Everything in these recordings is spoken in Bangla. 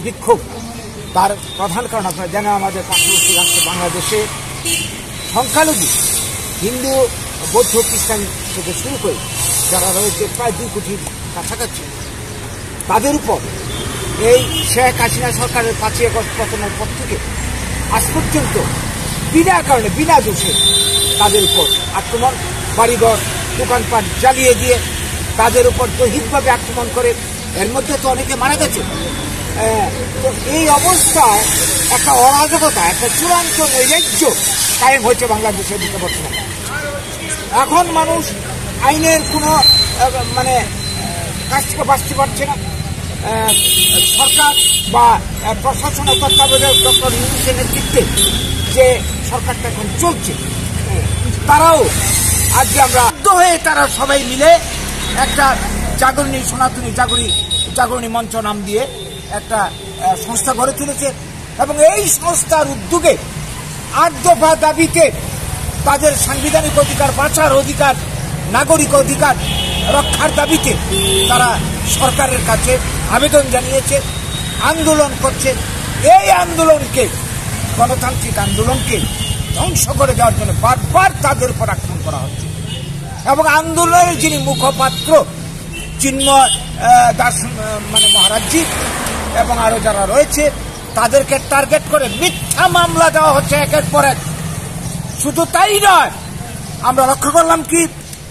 বিক্ষোভ তার প্রধান কারণ আপনারা জানেন, আমাদের পার্শ্ববর্তী রাষ্ট্র বাংলাদেশে সংখ্যালঘু হিন্দু, বৌদ্ধ, খ্রিস্টান থেকে শুরু করে যারা রয়েছে প্রায় 2 কোটির কাছাকাছি, তাদের উপর এই শেখ হাসিনা সরকারের 5ই আগস্ট পতনের পর থেকে আজ পর্যন্ত বিনা কারণে, বিনা দোষে তাদের উপর আক্রমণ, বাড়িঘর, দোকানপাট জ্বালিয়ে দিয়ে তাদের উপর দৈহিকভাবে আক্রমণ করে। এর মধ্যে তো অনেকে মারা গেছে। তো এই অবস্থায় একটা অরাজকতা, একটা চূড়ান্ত নৈরাজ্য কায়েম হয়েছে বাংলাদেশের দিকে বর্তমানে। এখন মানুষ আইনের কোনো কাছ থেকে বাঁচতে পারছে না। সরকার বা প্রশাসনের তত্ত্বাবধায়ক ডক্টর ইউনূসের নেতৃত্বে যে সরকারটা এখন চলছে, তারাও আজকে আমরা বাধ্য হয়ে তারা সবাই মিলে একটা জাগরণী, সনাতনী জাগরণী মঞ্চ নাম দিয়ে একটা সংস্থা গড়ে তুলেছে এবং এই সংস্থার উদ্যোগে 8 দফা দাবিতে তাদের সাংবিধানিক অধিকার বাঁচার অধিকার, নাগরিক অধিকার রক্ষার দাবিতে তারা সরকারের কাছে আবেদন জানিয়েছে, আন্দোলন করছে। এই আন্দোলনকে, গণতান্ত্রিক আন্দোলনকে ধ্বংস করে দেওয়ার জন্য বারবার তাদের উপর আক্রমণ করা হচ্ছে এবং আন্দোলনের যিনি মুখপাত্র চিন্ময় দাস মহারাজজি এবং আরো যারা রয়েছে, তাদেরকে টার্গেট করে মিথ্যা মামলা দেওয়া হচ্ছে একের পর এক। শুধু তাই নয়, আমরা লক্ষ্য করলাম কি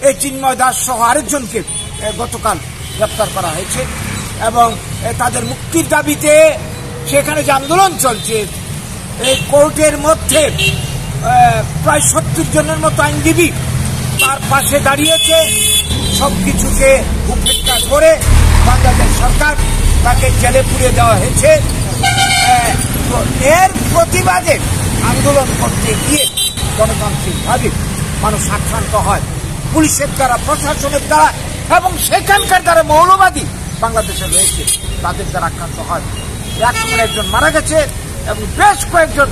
এই চিন্ময় দাস সহ আরেকজনকে গতকাল গ্রেপ্তার করা হয়েছে এবং তাদের মুক্তির দাবিতে সেখানে যে আন্দোলন চলছে, এই কোর্টের মধ্যে প্রায় 70 জনের মতো আইনজীবী তার পাশে দাঁড়িয়েছে। সবকিছুকে উপেক্ষা করে বাংলাদেশ সরকার তাকে জেলে পুড়িয়ে দেওয়া হয়েছে। এর প্রতিবাদে আন্দোলন করতে গিয়ে গণতান্ত্রিকভাবে মানুষ আক্রান্ত হয় পুলিশের দ্বারা, প্রশাসনের দ্বারা এবং সেখানকার দ্বারা মৌলবাদী বাংলাদেশে রয়েছে তাদের দ্বারা আক্রান্ত হয়। একজন মারা গেছে এবং বেশ কয়েকজন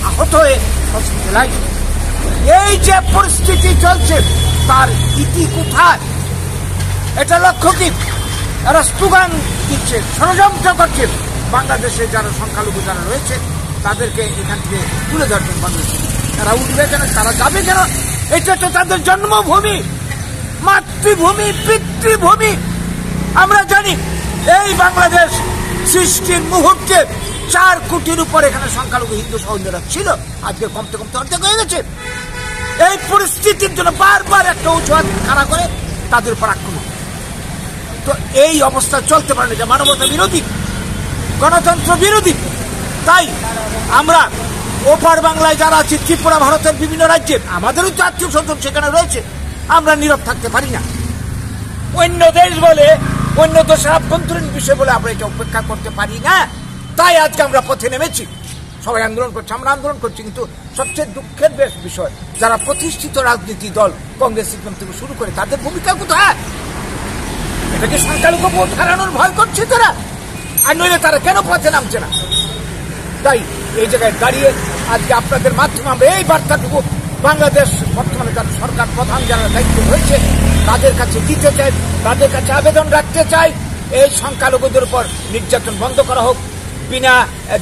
আহত হয়ে হসপিটালাইজ। এই যে পরিস্থিতি চলছে, তার ইতি কোথায়? এটা লক্ষ্য কি? এরা স্লোগান দিচ্ছে, ষড়যন্ত্র করছে বাংলাদেশে যারা সংখ্যালঘু যারা রয়েছে তাদেরকে এখান থেকে তুলে ধরবেন। বাংলাদেশে তারা উঠবে কেন, তারা যাবে কেন? এটা তো তাদের জন্মভূমি, মাতৃভূমি, পিতৃভূমি। আমরা জানি এই বাংলাদেশ সৃষ্টির মুহূর্তে 4 কোটির উপর এখানে সংখ্যালঘু হিন্দু সহোদররা ছিল, আজকে কমতে কমতে অর্ধেক হয়ে গেছে। এই পরিস্থিতির জন্য বারবার একটা অজুহাত খাড়া করে তাদের উপর আক্রমণ। তো এই অবস্থা চলতে পারে না, যে মানবতা বিরোধী, গণতন্ত্র বিরোধী। তাই আমরা ওপার বাংলায় যারা আছি, ত্রিপুরা, ভারতের বিভিন্ন রাজ্যে, আমাদেরও তো আত্মীয় স্বজন সেখানে রয়েছে, আমরা নীরব থাকতে পারি না। অন্য দেশ বলে, অন্য দেশের আভ্যন্তরীণ বিষয় বলে আমরা এটা উপেক্ষা করতে পারি না। তাই আজকে আমরা পথে নেমেছি, সবাই আন্দোলন করছে, আমরা আন্দোলন করছি। কিন্তু সবচেয়ে দুঃখের বিষয়, যারা প্রতিষ্ঠিত রাজনীতি দল, কংগ্রেস থেকে শুরু করে, তাদের ভূমিকা কোথায়? এটাকে সংখ্যালঘু ভোট হারানোর ভয় করছে তারা, আর নইলে তারা কেন পথে নামছে না? তাই এই জায়গায় দাঁড়িয়ে আজকে আপনাদের মাধ্যমে আমরা এই বার্তাটুকু বাংলাদেশ বর্তমানে যারা সরকার প্রধান যারা দায়িত্ব হয়েছে তাদের কাছে দিতে চাই, তাদের কাছে আবেদন রাখতে চাই, এই সংখ্যালঘুদের উপর নির্যাতন বন্ধ করা হোক। বিনা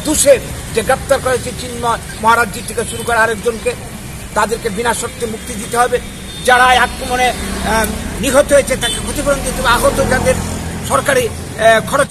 দোষে যে গ্রেপ্তার করেছে চিন্ময় মহারাজজি থেকে শুরু করে আরেকজনকে, তাদেরকে বিনা শর্তে মুক্তি দিতে হবে। যারা আক্রমণে নিহত হয়েছে তাকে ক্ষতিপূরণ দিতে হবে। আহত যাদের সরকারি খরচ